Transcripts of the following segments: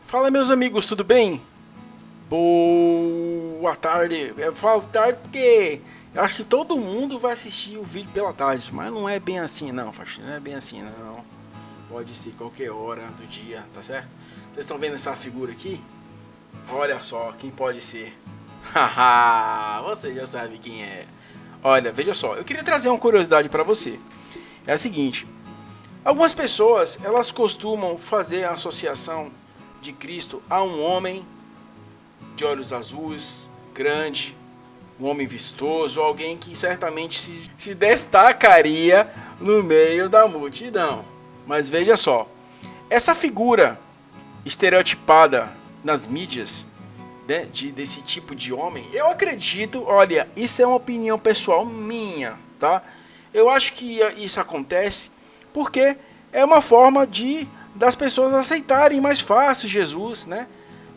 Fala, meus amigos, tudo bem? Boa tarde. Eu falo tarde porque eu acho que todo mundo vai assistir o vídeo pela tarde, mas não é bem assim não, faxina, não é bem assim não. Pode ser qualquer hora do dia, tá certo? Vocês estão vendo essa figura aqui? Olha só quem pode ser. Haha, você já sabe quem é. Olha, veja só, eu queria trazer uma curiosidade para você. É a seguinte: algumas pessoas, elas costumam fazer a associação de Cristo a um homem de olhos azuis, grande, um homem vistoso, alguém que certamente se destacaria no meio da multidão. Mas veja só, essa figura estereotipada nas mídias, né, desse tipo de homem, eu acredito, olha, isso é uma opinião pessoal minha, tá? Eu acho que isso acontece porque é uma forma das pessoas aceitarem mais fácil Jesus, né?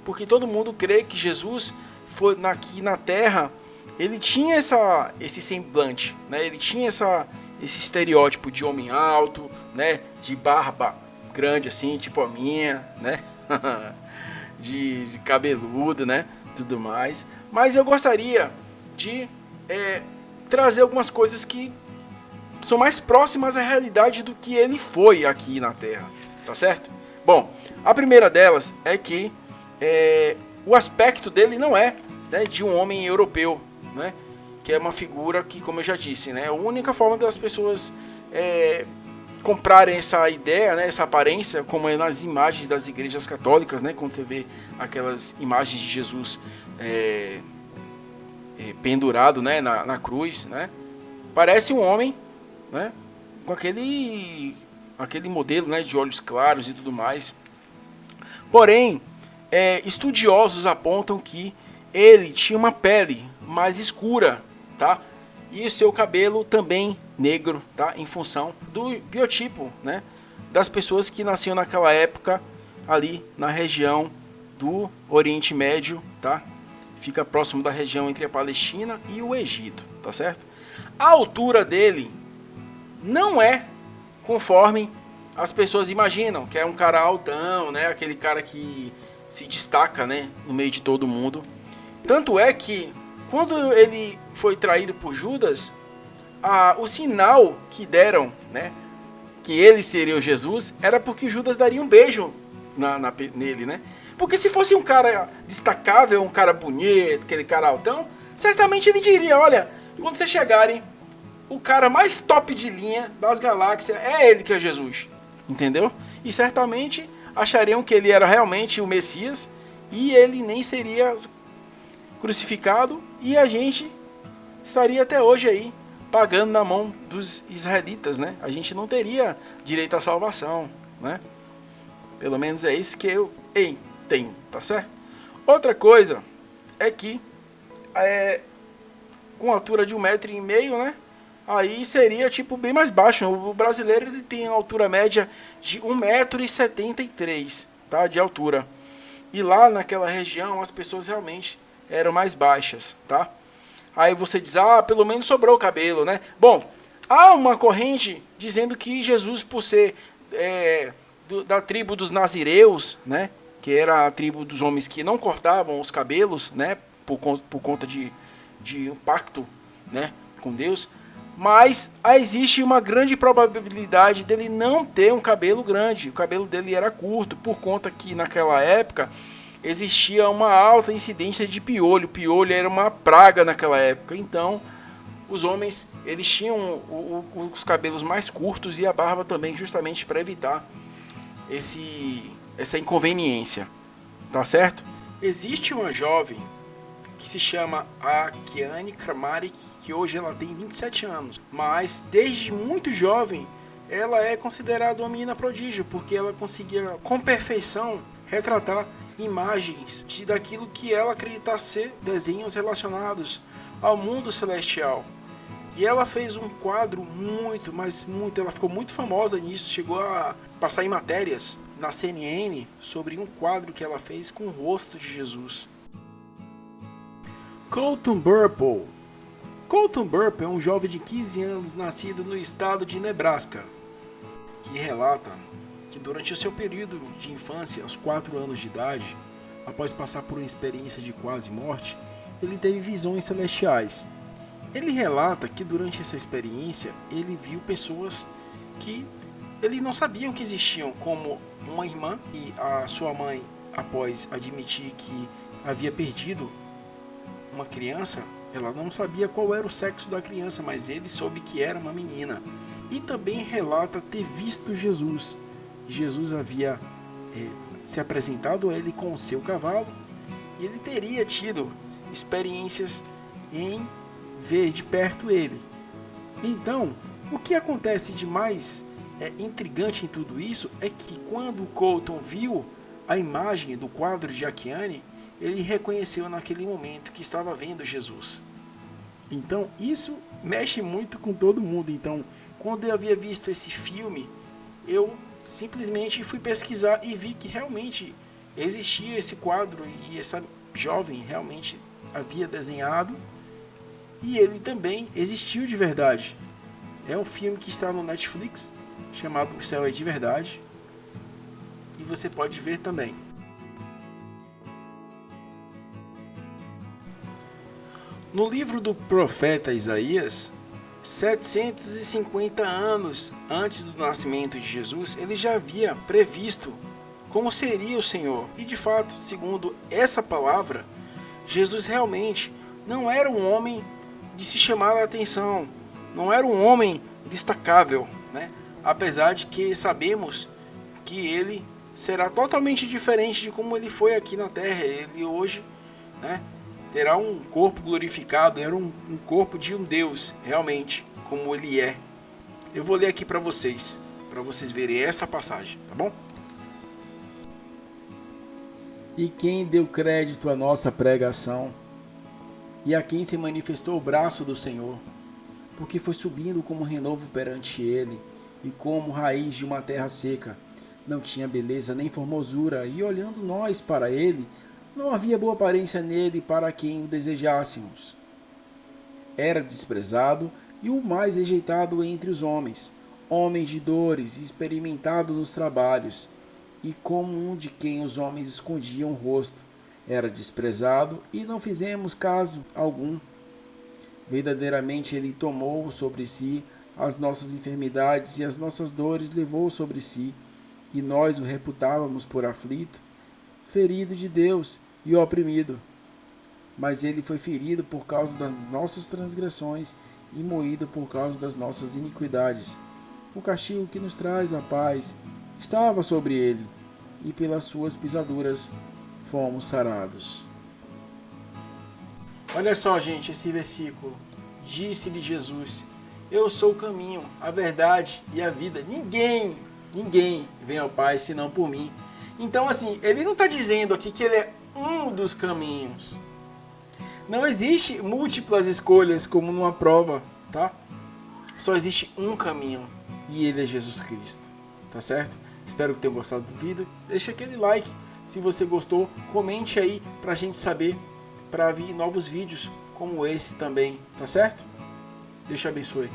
Porque todo mundo crê que Jesus foi aqui na Terra, ele tinha esse semblante, né? Ele tinha esse estereótipo de homem alto, né? De barba grande assim, tipo a minha, né? de cabeludo, né? Tudo mais. Mas eu gostaria de trazer algumas coisas que são mais próximas à realidade do que ele foi aqui na Terra, tá certo? Bom, a primeira delas é que o aspecto dele não é, né, de um homem europeu, né, que é uma figura que, como eu já disse, né, a única forma das pessoas comprarem essa ideia, né, essa aparência, como é nas imagens das igrejas católicas, né, quando você vê aquelas imagens de Jesus pendurado, né, na cruz, né, parece um homem, né, com aquele modelo, né, de olhos claros e tudo mais. Porém, estudiosos apontam que ele tinha uma pele mais escura, tá? E o seu cabelo também negro, tá? Em função do biotipo, né, das pessoas que nasciam naquela época ali na região do Oriente Médio, tá? Fica próximo da região entre a Palestina e o Egito, tá certo? A altura dele não é conforme as pessoas imaginam, que é um cara altão, né? Aquele cara que se destaca, né, no meio de todo mundo. Tanto é que quando ele foi traído por Judas, o sinal que deram, né, que ele seria o Jesus, era porque Judas daria um beijo nele, né? Porque se fosse um cara destacável, um cara bonito, aquele cara altão, certamente ele diria: olha, quando vocês chegarem, o cara mais top de linha das galáxias é ele que é Jesus, entendeu? E certamente achariam que ele era realmente o Messias e ele nem seria crucificado e a gente estaria até hoje aí pagando na mão dos israelitas, né? A gente não teria direito à salvação, né? Pelo menos é isso que eu tenho, tá certo? Outra coisa é que com a altura de 1,5 m, né? Aí seria tipo bem mais baixo. O brasileiro ele tem a altura média de 1,73 m, tá? De altura. E lá naquela região as pessoas realmente eram mais baixas, tá? Aí você diz: pelo menos sobrou o cabelo, né? Bom, há uma corrente dizendo que Jesus, por ser da tribo dos nazireus, né? Que era a tribo dos homens que não cortavam os cabelos, né? Por conta de um pacto, né, com Deus. Mas existe uma grande probabilidade dele não ter um cabelo grande. O cabelo dele era curto, por conta que naquela época existia uma alta incidência de piolho. O piolho era uma praga naquela época. Então, os homens eles tinham os cabelos mais curtos e a barba também, justamente para evitar essa inconveniência. Tá certo? Existe uma jovem que se chama Kiane Kramaric, que hoje ela tem 27 anos. Mas desde muito jovem ela é considerada uma menina prodígio, porque ela conseguia com perfeição retratar imagens daquilo que ela acredita ser desenhos relacionados ao mundo celestial. E ela fez um quadro ela ficou muito famosa nisso, chegou a passar em matérias na CNN sobre um quadro que ela fez com o rosto de Jesus. Colton Burple. Colton Burple é um jovem de 15 anos nascido no estado de Nebraska, que relata que durante o seu período de infância, aos 4 anos de idade, após passar por uma experiência de quase morte, ele teve visões celestiais. Ele relata que durante essa experiência ele viu pessoas que ele não sabia que existiam, como uma irmã e a sua mãe, após admitir que havia perdido uma criança, ela não sabia qual era o sexo da criança, mas ele soube que era uma menina. E também relata ter visto Jesus. Jesus havia se apresentado a ele com o seu cavalo e ele teria tido experiências em ver de perto ele. Então, o que acontece de mais intrigante em tudo isso é que quando Colton viu a imagem do quadro de Akiane, ele reconheceu naquele momento que estava vendo Jesus. Então, isso mexe muito com todo mundo. Então, quando eu havia visto esse filme, eu simplesmente fui pesquisar e vi que realmente existia esse quadro e essa jovem realmente havia desenhado e ele também existiu de verdade. É um filme que está no Netflix, chamado O Céu é de Verdade, e você pode ver também. No livro do profeta Isaías, 750 anos antes do nascimento de Jesus, ele já havia previsto como seria o Senhor. E de fato, segundo essa palavra, Jesus realmente não era um homem de se chamar a atenção, não era um homem destacável, né? Apesar de que sabemos que ele será totalmente diferente de como ele foi aqui na Terra. Ele hoje, né, terá um corpo glorificado, era um corpo de um Deus, realmente, como ele é. Eu vou ler aqui para vocês verem essa passagem, tá bom? E quem deu crédito à nossa pregação, e a quem se manifestou o braço do Senhor, porque foi subindo como renovo perante ele, e como raiz de uma terra seca, não tinha beleza nem formosura, e olhando nós para ele, não havia boa aparência nele para quem o desejássemos. Era desprezado e o mais rejeitado entre os homens, homem de dores, experimentado nos trabalhos, e como um de quem os homens escondiam o rosto. Era desprezado e não fizemos caso algum. Verdadeiramente ele tomou sobre si as nossas enfermidades e as nossas dores levou sobre si, e nós o reputávamos por aflito, ferido de Deus e oprimido. Mas ele foi ferido por causa das nossas transgressões e moído por causa das nossas iniquidades. O castigo que nos traz a paz estava sobre ele, e pelas suas pisaduras fomos sarados. Olha só, gente, esse versículo. Disse-lhe Jesus: eu sou o caminho, a verdade e a vida. Ninguém vem ao Pai senão por mim. Então, assim, ele não está dizendo aqui que ele é um dos caminhos. Não existe múltiplas escolhas como numa prova, tá? Só existe um caminho e ele é Jesus Cristo, tá certo? Espero que tenham gostado do vídeo. Deixa aquele like se você gostou. Comente aí pra gente saber, para vir novos vídeos como esse também, tá certo? Deus te abençoe.